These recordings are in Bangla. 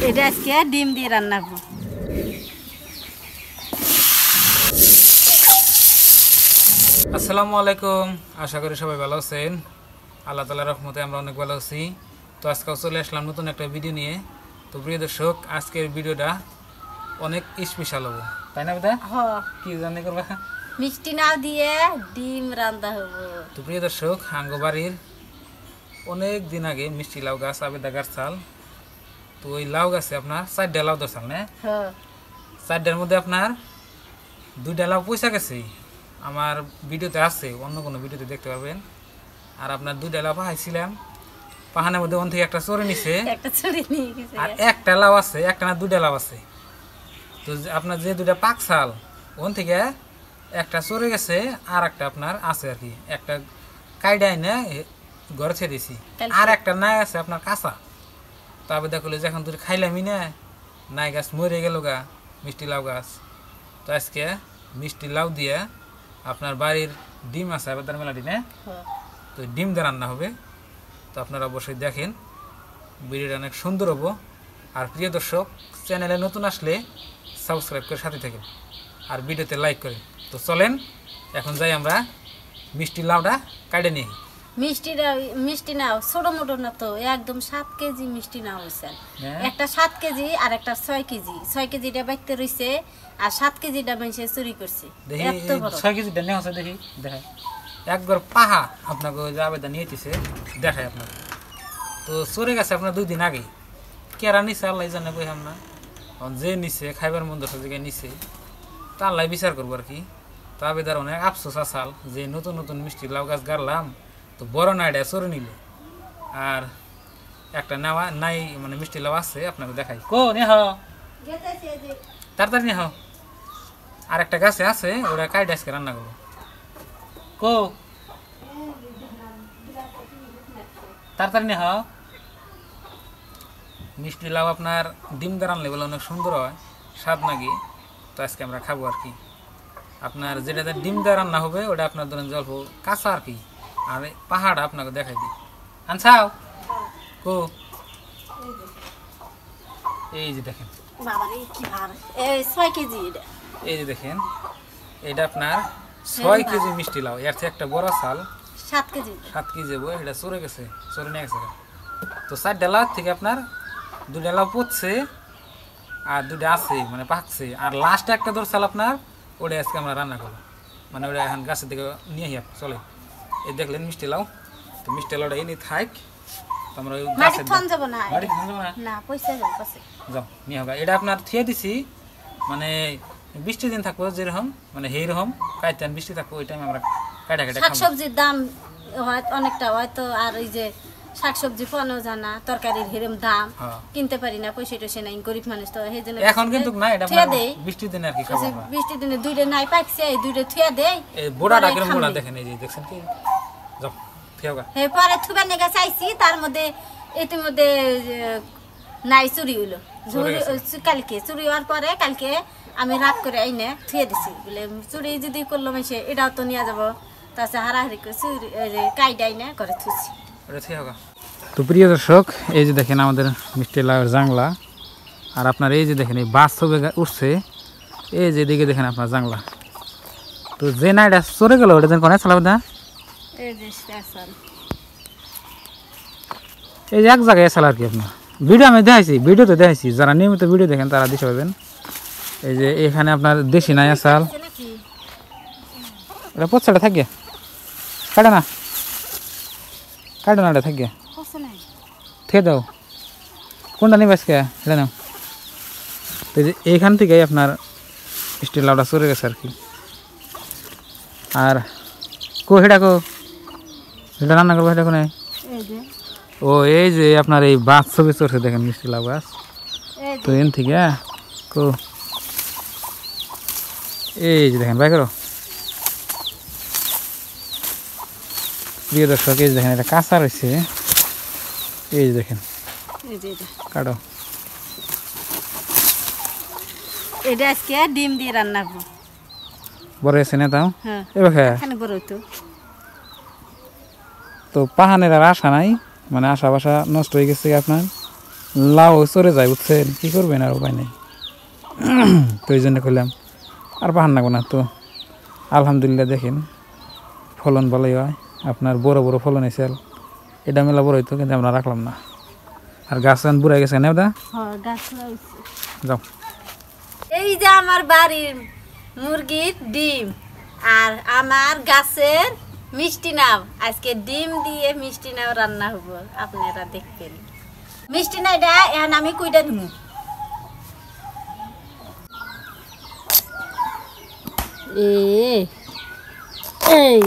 এটা আজকে ডিম দিয়ে রান্না করব। আসসালামু আলাইকুম, আশা করি সবাই ভালো আছেন। আল্লাহ তাআলার রহমতে আমরা অনেক ভালো আছি। তো আজকে চলে আসলাম নতুন একটা ভিডিও নিয়ে। তো প্রিয় দর্শক, আজকের ভিডিওটা অনেক স্পেশাল হবে, তাই না বেটা? হ্যাঁ, কি জানি করবা? মিষ্টি নাও দিয়ে ডিম রান্না হবে। তো প্রিয় দর্শক, আঙ্গ বাড়ির অনেক দিন আগে মিষ্টি লাউ গাছ, আবেদা গাছ চাল। তো ওই লাউ গাছে আপনার 4টা লাউ ধরছাল না? হ্যাঁ, 4টার মধ্যে আপনার 2টা লাউ পয়সা গেছে। আমার ভিডিওতে আছে, অন্য কোনো ভিডিওতে দেখতে পারবেন। আর আপনার 2টা লাউ পাহাইছিলাম, পাহানের মধ্যে ওন থেকে একটা চড়ে নিছে, একটা ছুরি নিয়ে গেছে। আর একটা লাউ আছে, একটা না 2টা লাউ আছে। তো আপনার যে 2টা পাক চাল, ওন থেকে একটা চড়ে গেছে, আর একটা আপনার আছে আর কি, একটা কাইডাই না ঘরে ছেড়ে দিয়েছি, আর একটা নাই আছে আপনার কাঁচা। তবে দেখলে যখন তুই খাইলামই না, নাই গাছ মরে গেল গা, মিষ্টি লাউ গাছ। তো আজকে মিষ্টি লাউ দিয়ে আপনার বাড়ির ডিম আছে আবেদার মেলাটি না, তো ডিম দিয়ে রান্না হবে। তো আপনারা অবশ্যই দেখেন, ভিডিওটা অনেক সুন্দর হবো। আর প্রিয় দর্শক, চ্যানেলে নতুন আসলে সাবস্ক্রাইব করে সাথে থাকেন আর ভিডিওতে লাইক করেন। তো চলেন এখন যাই আমরা মিষ্টি লাউটা কাটে নিই। মিষ্টি নাও ছোট মোটো না, তো একদম 7 কেজি মিষ্টি নাও হয়েছে। একটা 7 কেজি আর একটা 6 কেজি। 6 কেজিটা বাইতে রয়েছে আর 7 কেজিটা মানুষে চুরি করছে। দেখি 6 কেজিটা নেওয়া আছে, দেখি দেখায় একবার পাহা আপনাকে যে আবেদন নিয়েছে দেখায় আপনার। তো চলে গেছে আপনার 2 দিন আগে, কেরা নিছে আল্লাহ জানে, বইহাম না। যে নিছে খাইবার মন্দ জায়গায় নিছে, তা আল্লাহ বিচার করবো আর কি। তো আবেদার অনেক আফসোস আসাল যে নতুন নতুন মিষ্টি লাউ গাছ গাড়লাম, তো বড় নাইডা চরে নিল, আর একটা নেওয়া নাই, মানে মিষ্টি লাউ আছে আপনাকে দেখাই। কো নে হ তাড়াতাড়ি নে হ, আর একটা গাছে আছে, ওরা কাইডা আজকে রান্না করবো। কো তাড়াতাড়ি নে হ। মিষ্টি লাউ আপনার ডিম দিয়ে রান্নলে বলে অনেক সুন্দর হয়, স্বাদ নাকি। তো আজকে আমরা খাবো আর কি। আপনার যেটাতে ডিম দিয়ে রান্না হবে ওটা আপনার ধরেন জল্প কাঁচা আর কি। আর পাহাড়টা আপনাকে দেখাই দিই, আনছাও কো এই যে দেখেন, এই যে দেখেন, এটা আপনার 6 কেজি মিষ্টি লাউ। এর থেকে একটা বড় চাল 7 কেজি যাবো, এটা চড়ে গেছে, চড়ে নিয়ে গেছে। তো 4টা লাউ থেকে আপনার 2টা লাউ পড়ছে আর 2টা আছে মানে পাকছে, আর লাস্ট একটা দরচাল আপনার ওটা আজকে আমরা রান্না করবো। মানে ওটা এখন গাছের দিকে নিয়ে আসি চলে। এই দেখলেন মিষ্টি লাউ, তো মিষ্টি লাউটা এনে থাক, তো আমরা ওই গাছের যাও নিয়ে হবে। এটা আপনার থিয়ে দিছি, মানে 20টি দিন থাকবো যেরকম, মানে সেইরকম কাইতেন 20টি থাকবো, ওই টাইম আমরা কাটা কাটা শাকসবজির দাম হয় অনেকটা, হয়তো আর ওই যে শাকসবজি পানো জানা, তরকারির হেরম দাম কিনতে পারি না, পয়সা টয়সা নাই, গরিব মানুষ। তো সেই জন্য এখন কিন্তু না, এটা 20টি দিন আর কি খাবো আমরা। 20টি দিনে 2টা নাই পাকছে, এই 2টা থুয়া দেই। এই বড়াটা কেমন বড়া দেখেন, এই যে দেখছেন কি, যাও থিয়াগা। হে পরে থুবা নেগা চাইছি, তার মধ্যে ইতিমধ্যে নাই চুরি হইলো। কালকে চুরি হওয়ার পরে কালকে আমি রাগ করে আইনে থুয়ে দিছি, বলে চুরি যদি করলো মাইসে এটাও তো নিয়ে যাবো, তাছাড়া হারাহারি করে চুরি কাইডা আইনে করে থুছি। তো প্রিয় দর্শক, এই যে দেখেন আমাদের মিষ্টি লাউয়ের জাংলা, আর আপনার এই যে দেখেন এই বাস ছবি উঠছে, এই যে দিকে দেখেন আপনার জাংলা। তো যে না এটা চলে গেল, ওটা যেন কোনে চালাবে না, এই যে এক জায়গায় চালা আর কি। আপনার ভিডিও আমি দেখাইছি, ভিডিওতে দেখাইছি, যারা নিয়মিত ভিডিও দেখেন তারা দিতে পারবেন। এই যে এখানে আপনার দেশি নাইয়া চাল, এটা পচাটা থাকে, কাটে না এটা থাকে, খেয়ে দাও কোনটা নেবে আজকে, এটা নাও। তো এইখান থেকেই আপনার স্টিল লাউটা চলে গেছে আর কি। আর কো হেটা কো এটা রান্না করবো, হেটা কোনে? ও এই যে আপনার এই বাস ছবি চড়ছে দেখেন মিষ্টি লাউ গাছ। তো এন থেকে কো এই যে দেখেন, বাই করো প্রিয় দর্শক, এই যে দেখেন এটা কাঁচা রয়েছে, এই যে দেখেন কাটো। এটা আজকে ডিম দিয়ে রান্না করব। বড় আছে না তাও? হ্যাঁ, এবার এখানে বড় তো তো পাহানের আর আশা নাই, মানে আশা বাসা নষ্ট হয়ে গেছে আপনার, লাউ চড়ে যায়, বুঝছেন, কী করবেন আর উপায় নেই। তো এই জন্য করলাম আর পাহান লাগবো না। তো আলহামদুলিল্লাহ দেখেন ফলন ভালোই হয়, আপনার বড় বড় ফলন হয়েছে। এটা মেলা বড় হইতো, কিন্তু আমরা রাখলাম না। আর গাছ বুড়াই গেছে না ওটা, যাও। এই যে আমার বাড়ির মুরগির ডিম আর আমার গাছের মিষ্টি নাও, আজকে ডিম দিয়ে মিষ্টি নাও রান্না হবো, আপনারা দেখবেন। মিষ্টি নাইটা এখন আমি কুইটা নিব। এই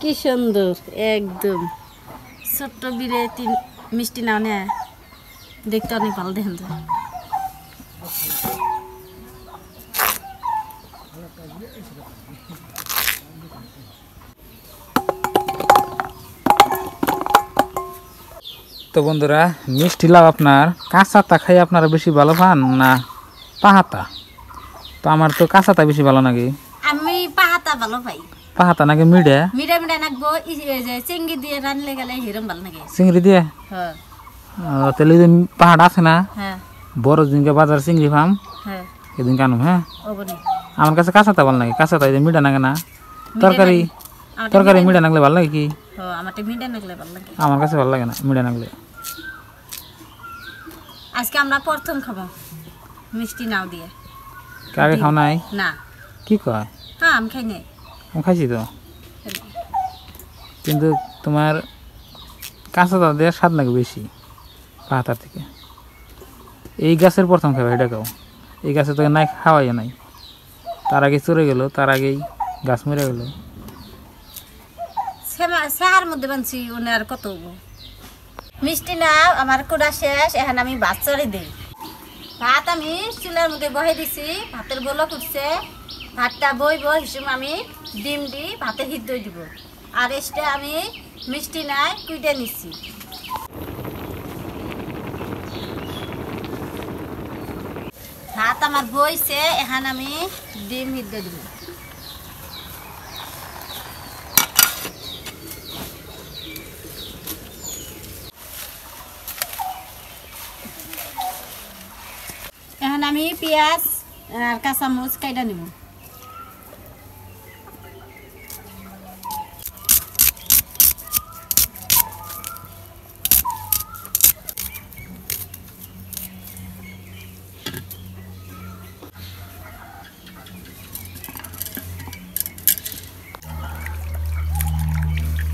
কি সুন্দর একদম ছোট্ট বিরে মিষ্টি নাও না, দেখতে অনেক ভালো দেখেন তো। তো বন্ধুরা, মিষ্টি লাউ আপনার কাঁচাটা খাই আপনারা বেশি ভালো পান না পাহাতা? তো আমার তো কাঁচাটা বেশি ভালো লাগে। আমি পাহাতা ভালো পাই। পাহাতা নাকি মিঠা মিঠা মিঠা নাকবো, চিংড়ি দিয়ে রানলে গেলে হিরম ভালো লাগে। চিংড়ি দিয়ে? হ্যাঁ। তাহলে যে পাহাড় আছে না, হ্যাঁ, বড় দিনকে বাজার চিংড়ি ফার্ম, হ্যাঁ এদিন কানুম। হ্যাঁ, ওবনি আমার কাছে কাঁচাটা ভালো লাগে। কাঁচাটা মিঠা লাগে না, তরকারি মিঠা নাগলে ভালো লাগে কি? আমারটা মিঠা নাগলে ভালো লাগে। আমার কাছে ভালো লাগে না মিঠা নাগলে। আজকে আমরা প্রথম খাবো মিষ্টি নাও দিয়ে। আগে খাও নাই? না। কি কয়? হ্যাঁ, আমি খাই নাই। আমি খাইছি তো, কিন্তু তোমার কাঁচাটা দিয়ে স্বাদ লাগে বেশি পাহাতার থেকে। এই গাছের প্রথম খাবে, এটা খাও। এই গাছে তো নাই খাওয়াই নাই, তার আগে চড়ে গেল, তার আগেই গাছ মরে গেল। সেহার মধ্যে বানছি ওনার কত মিষ্টি নাও আমার কুড়া শেষ। এখন আমি ভাত চড়ে দিই। ভাত আমি চুলার মধ্যে বহে দিছি, ভাতের বলো করছে, ভাতটা বইব হিসেবে আমি ডিম দি ভাতে সিদ্ধ দিব। আর এসটা আমি মিষ্টি নাই কুইটে নিচ্ছি। ভাত আমার বইছে, এখন আমি ডিম সিদ্ধ দিব। এখন আমি পেঁয়াজ আর কাঁচামরিচ কাইটা নিব।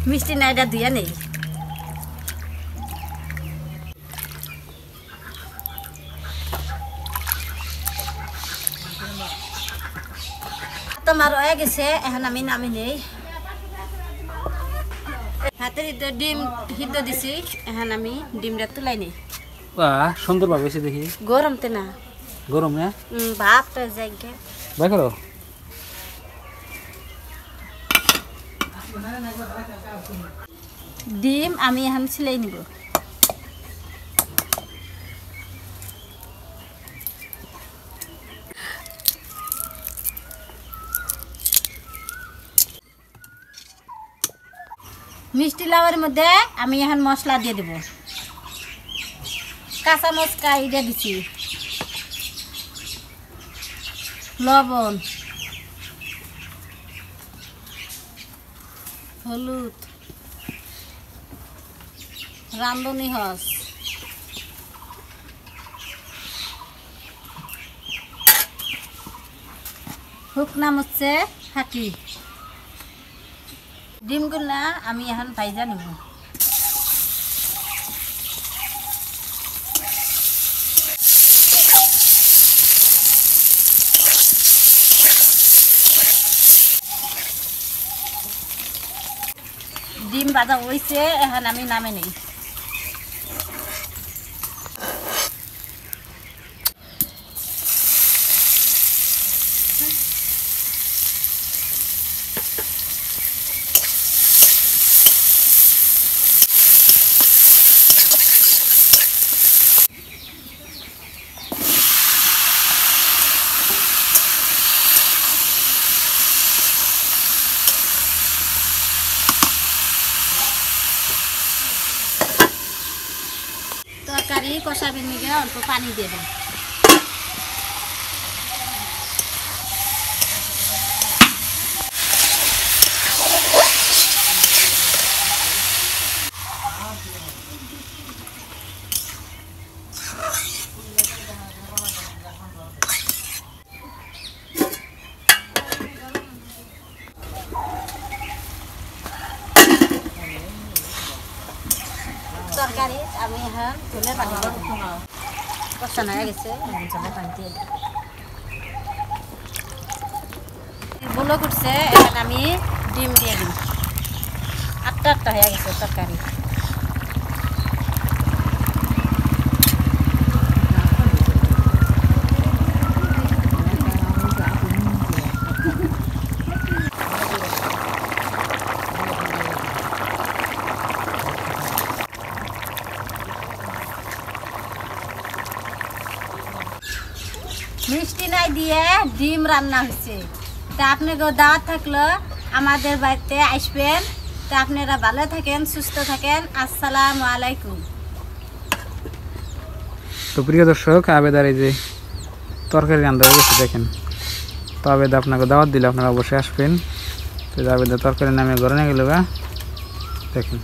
মিষ্টি নাইটা ধুয়া নেই। তোমার হয়ে গেছে, এখন আমি নামি নেই। হাতের ডিম সিদ্ধ দিছি, এখন আমি ডিমটা তুলাই নেই। সুন্দর ভাবে দেখি। গরম তো না, গরম না, ভাবটা জায়গা ভাই করো। ডিম আমি এখন ছিলাই নিব। মিষ্টি লাউয়ের মধ্যে আমি এখন মশলা দিয়ে দেব। কাঁচা মশলা এটা দিছি, লবণ, হলুদ, রাঁধুনি হস, শুকনা মরচে ফাঁকি। ডিমগুলা আমি এখন ভাইজা নিব। ডিম ভাজা হয়েছে, এখন আমি নামে নেই। তরকারি কষাবের নিগে অল্প পানি দিয়ে দেন। তরকারি আমি এখন ঝোলের পানি কষানো হয়ে গেছে, এখন ঝোলের পানি দিয়ে দিই। বুলো করছে, এখন আমি ডিম দিয়ে দিই। আটটা হয়ে গেছে তরকারি। মিষ্টি নাই দিয়ে ডিম রান্না হয়েছে। তা আপনাকে দাওয়াত থাকলো, আমাদের বাড়িতে আসবেন। তা আপনারা ভালো থাকেন, সুস্থ থাকেন। আসসালামু আলাইকুম। তো প্রিয় দর্শক, আবেদার এই যে তরকারি রান্না হয়ে গেছে দেখেন। তো আবেদা আপনাকে দাওয়াত দিলে আপনারা অবশ্যই আসবেন। তো আবেদা তরকারি নামে ঘরে নিয়ে গেল দেখেন।